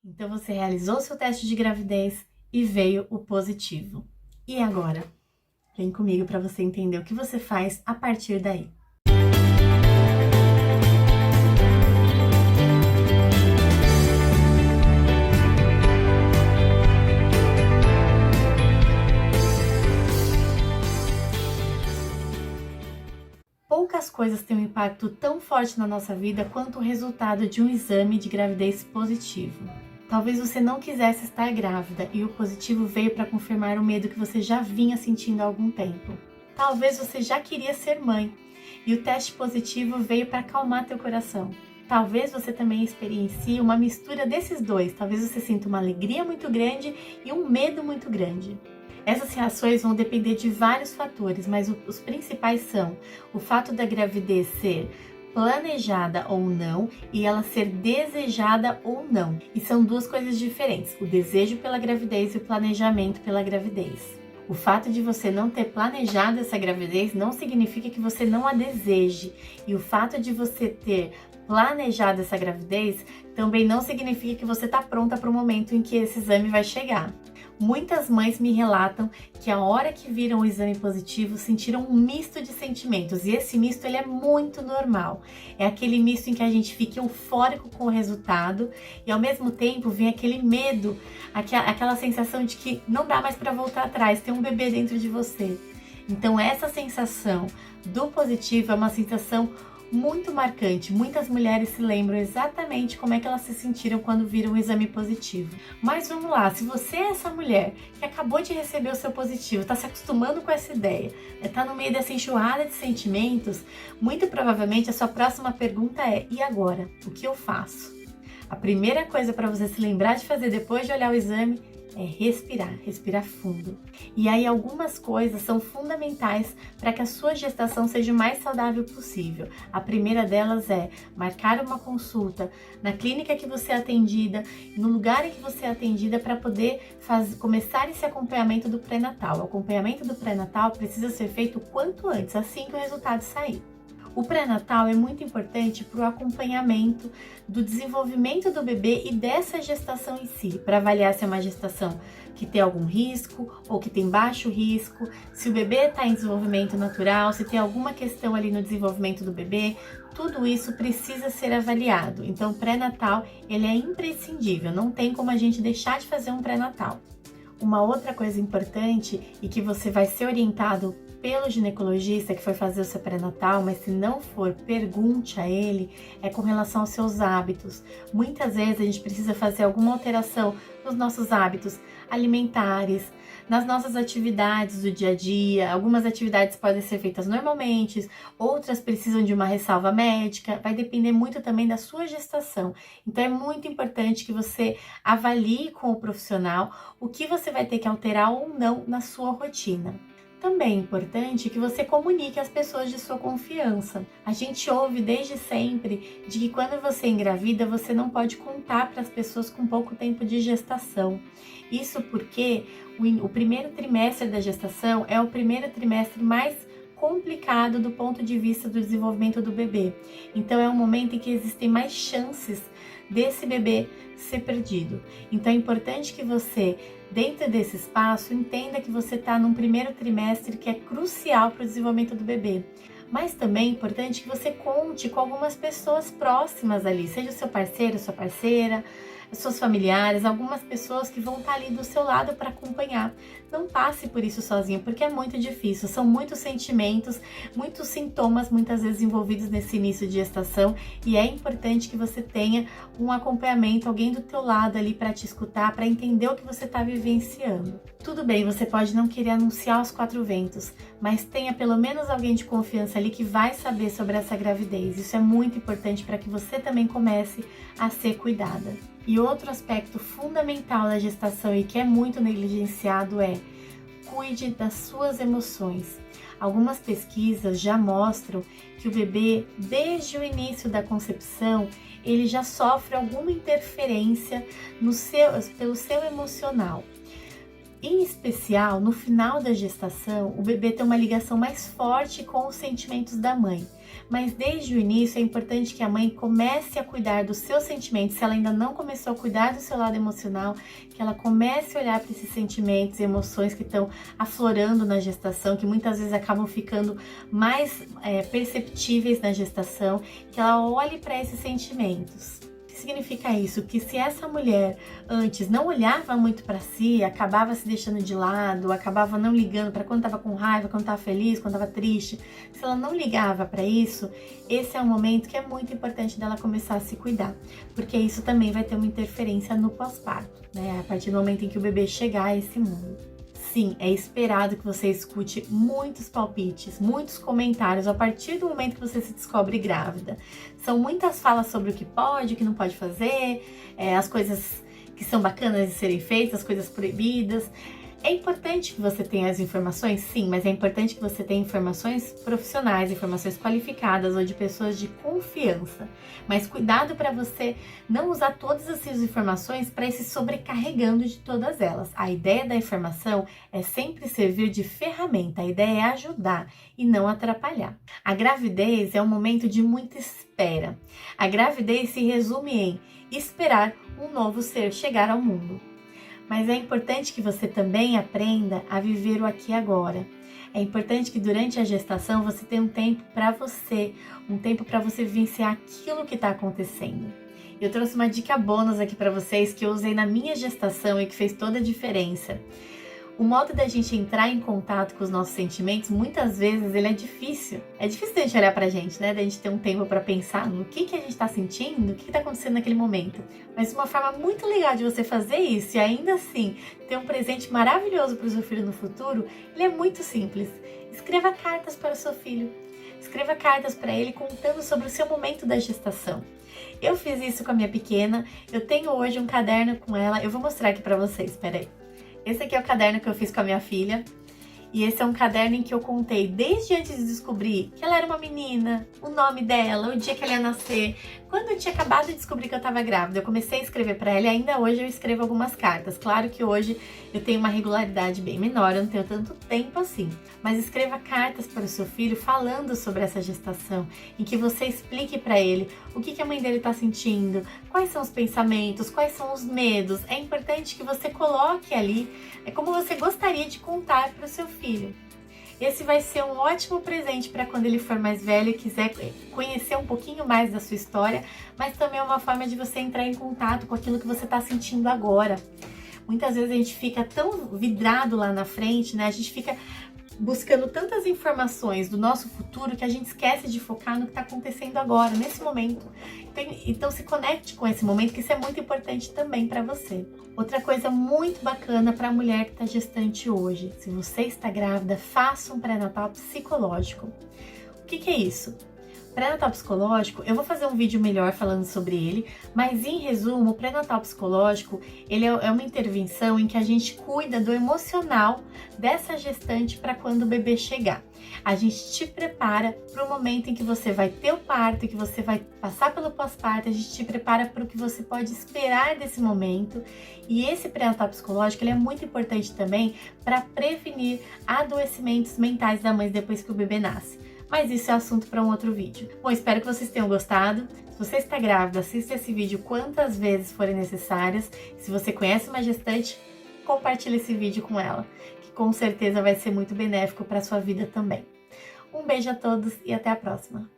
Então você realizou seu teste de gravidez e veio o positivo. E agora? Vem comigo para você entender o que você faz a partir daí. Poucas coisas têm um impacto tão forte na nossa vida quanto o resultado de um exame de gravidez positivo. Talvez você não quisesse estar grávida e o positivo veio para confirmar o medo que você já vinha sentindo há algum tempo. Talvez você já queria ser mãe e o teste positivo veio para acalmar teu coração. Talvez você também experiencie uma mistura desses dois. Talvez você sinta uma alegria muito grande e um medo muito grande. Essas reações vão depender de vários fatores, mas os principais são o fato da gravidez ser planejada ou não e ela ser desejada ou não. E são duas coisas diferentes, o desejo pela gravidez e o planejamento pela gravidez. O fato de você não ter planejado essa gravidez não significa que você não a deseje. E o fato de você ter planejado essa gravidez também não significa que você está pronta para o momento em que esse exame vai chegar. Muitas mães me relatam que a hora que viram o exame positivo sentiram um misto de sentimentos e esse misto ele é muito normal. É aquele misto em que a gente fica eufórico com o resultado e ao mesmo tempo vem aquele medo, aquela sensação de que não dá mais para voltar atrás, tem um bebê dentro de você. Então essa sensação do positivo é uma sensação muito marcante. Muitas mulheres se lembram exatamente como é que elas se sentiram quando viram o exame positivo. Mas vamos lá, se você é essa mulher que acabou de receber o seu positivo, está se acostumando com essa ideia, está no meio dessa enxurrada de sentimentos, muito provavelmente a sua próxima pergunta é: e agora? O que eu faço? A primeira coisa para você se lembrar de fazer depois de olhar o exame é respirar fundo. E aí algumas coisas são fundamentais para que a sua gestação seja o mais saudável possível. A primeira delas é marcar uma consulta na clínica que você é atendida, no lugar em que você é atendida para poder começar esse acompanhamento do pré-natal. O acompanhamento do pré-natal precisa ser feito o quanto antes, assim que o resultado sair. O pré-natal é muito importante para o acompanhamento do desenvolvimento do bebê e dessa gestação em si, para avaliar se é uma gestação que tem algum risco ou que tem baixo risco, se o bebê está em desenvolvimento natural, se tem alguma questão ali no desenvolvimento do bebê, tudo isso precisa ser avaliado. Então, o pré-natal ele é imprescindível, não tem como a gente deixar de fazer um pré-natal. Uma outra coisa importante e que você vai ser orientado pelo ginecologista que foi fazer o seu pré-natal, mas se não for, pergunte a ele, é com relação aos seus hábitos. Muitas vezes a gente precisa fazer alguma alteração nos nossos hábitos alimentares, nas nossas atividades do dia a dia. Algumas atividades podem ser feitas normalmente, outras precisam de uma ressalva médica, vai depender muito também da sua gestação. Então é muito importante que você avalie com o profissional o que você vai ter que alterar ou não na sua rotina. Também é importante que você comunique às pessoas de sua confiança. A gente ouve desde sempre de que quando você engravida, você não pode contar para as pessoas com pouco tempo de gestação. Isso porque o primeiro trimestre da gestação é o primeiro trimestre mais complicado do ponto de vista do desenvolvimento do bebê. Então é um momento em que existem mais chances desse bebê ser perdido. Então é importante que você, dentro desse espaço, entenda que você está num primeiro trimestre que é crucial para o desenvolvimento do bebê. Mas também é importante que você conte com algumas pessoas próximas ali, seja o seu parceiro, sua parceira, seus familiares, algumas pessoas que vão estar ali do seu lado para acompanhar. Não passe por isso sozinho, porque é muito difícil, são muitos sentimentos, muitos sintomas muitas vezes envolvidos nesse início de gestação e é importante que você tenha um acompanhamento, alguém do teu lado ali para te escutar, para entender o que você está vivenciando. Tudo bem, você pode não querer anunciar aos quatro ventos, mas tenha pelo menos alguém de confiança ali que vai saber sobre essa gravidez. Isso é muito importante para que você também comece a ser cuidada. E outro aspecto fundamental da gestação e que é muito negligenciado é: cuide das suas emoções. Algumas pesquisas já mostram que o bebê, desde o início da concepção, ele já sofre alguma interferência pelo seu emocional. Em especial, no final da gestação, o bebê tem uma ligação mais forte com os sentimentos da mãe. Mas desde o início é importante que a mãe comece a cuidar dos seus sentimentos. Se ela ainda não começou a cuidar do seu lado emocional, que ela comece a olhar para esses sentimentos e emoções que estão aflorando na gestação, que muitas vezes acabam ficando mais perceptíveis na gestação, que ela olhe para esses sentimentos. O que significa isso? Que se essa mulher antes não olhava muito para si, acabava se deixando de lado, acabava não ligando para quando estava com raiva, quando estava feliz, quando estava triste, se ela não ligava para isso, esse é um momento que é muito importante dela começar a se cuidar, porque isso também vai ter uma interferência no pós-parto, né? A partir do momento em que o bebê chegar a esse mundo. Sim, é esperado que você escute muitos palpites, muitos comentários a partir do momento que você se descobre grávida. São muitas falas sobre o que pode, o que não pode fazer, as coisas que são bacanas de serem feitas, as coisas proibidas. É importante que você tenha as informações? Sim, mas é importante que você tenha informações profissionais, informações qualificadas ou de pessoas de confiança. Mas cuidado para você não usar todas essas informações para ir se sobrecarregando de todas elas. A ideia da informação é sempre servir de ferramenta, a ideia é ajudar e não atrapalhar. A gravidez é um momento de muita espera. A gravidez se resume em esperar um novo ser chegar ao mundo. Mas é importante que você também aprenda a viver o aqui e agora. É importante que durante a gestação você tenha um tempo para você vivenciar aquilo que está acontecendo. Eu trouxe uma dica bônus aqui para vocês que eu usei na minha gestação e que fez toda a diferença. O modo da gente entrar em contato com os nossos sentimentos, muitas vezes ele é difícil. É difícil da gente olhar pra gente, né? Da gente ter um tempo para pensar no que a gente tá sentindo, o que tá acontecendo naquele momento. Mas uma forma muito legal de você fazer isso e ainda assim ter um presente maravilhoso para o seu filho no futuro, ele é muito simples. Escreva cartas para o seu filho. Escreva cartas para ele contando sobre o seu momento da gestação. Eu fiz isso com a minha pequena, eu tenho hoje um caderno com ela, eu vou mostrar aqui para vocês, peraí. Esse aqui é o caderno que eu fiz com a minha filha. E esse é um caderno em que eu contei desde antes de descobrir que ela era uma menina, o nome dela, o dia que ela ia nascer. Quando eu tinha acabado de descobrir que eu estava grávida, eu comecei a escrever para ela e ainda hoje eu escrevo algumas cartas. Claro que hoje eu tenho uma regularidade bem menor, eu não tenho tanto tempo assim. Mas escreva cartas para o seu filho falando sobre essa gestação, em que você explique para ele o que a mãe dele está sentindo, quais são os pensamentos, quais são os medos. É importante que você coloque ali, é como você gostaria de contar para o seu filho. Esse vai ser um ótimo presente para quando ele for mais velho e quiser conhecer um pouquinho mais da sua história, mas também é uma forma de você entrar em contato com aquilo que você está sentindo agora. Muitas vezes a gente fica tão vidrado lá na frente, né? A gente fica buscando tantas informações do nosso futuro que a gente esquece de focar no que está acontecendo agora, nesse momento. Então se conecte com esse momento, que isso é muito importante também para você. Outra coisa muito bacana para a mulher que está gestante hoje, se você está grávida, faça um pré-natal psicológico. O que é isso? Pré-natal psicológico, eu vou fazer um vídeo melhor falando sobre ele, mas em resumo, o pré-natal psicológico, ele é uma intervenção em que a gente cuida do emocional dessa gestante para quando o bebê chegar. A gente te prepara para o momento em que você vai ter o parto, que você vai passar pelo pós-parto, a gente te prepara para o que você pode esperar desse momento. E esse pré-natal psicológico, ele é muito importante também para prevenir adoecimentos mentais da mãe depois que o bebê nasce. Mas isso é assunto para um outro vídeo. Bom, espero que vocês tenham gostado. Se você está grávida, assista esse vídeo quantas vezes forem necessárias. Se você conhece uma gestante, compartilhe esse vídeo com ela, que com certeza vai ser muito benéfico para a sua vida também. Um beijo a todos e até a próxima!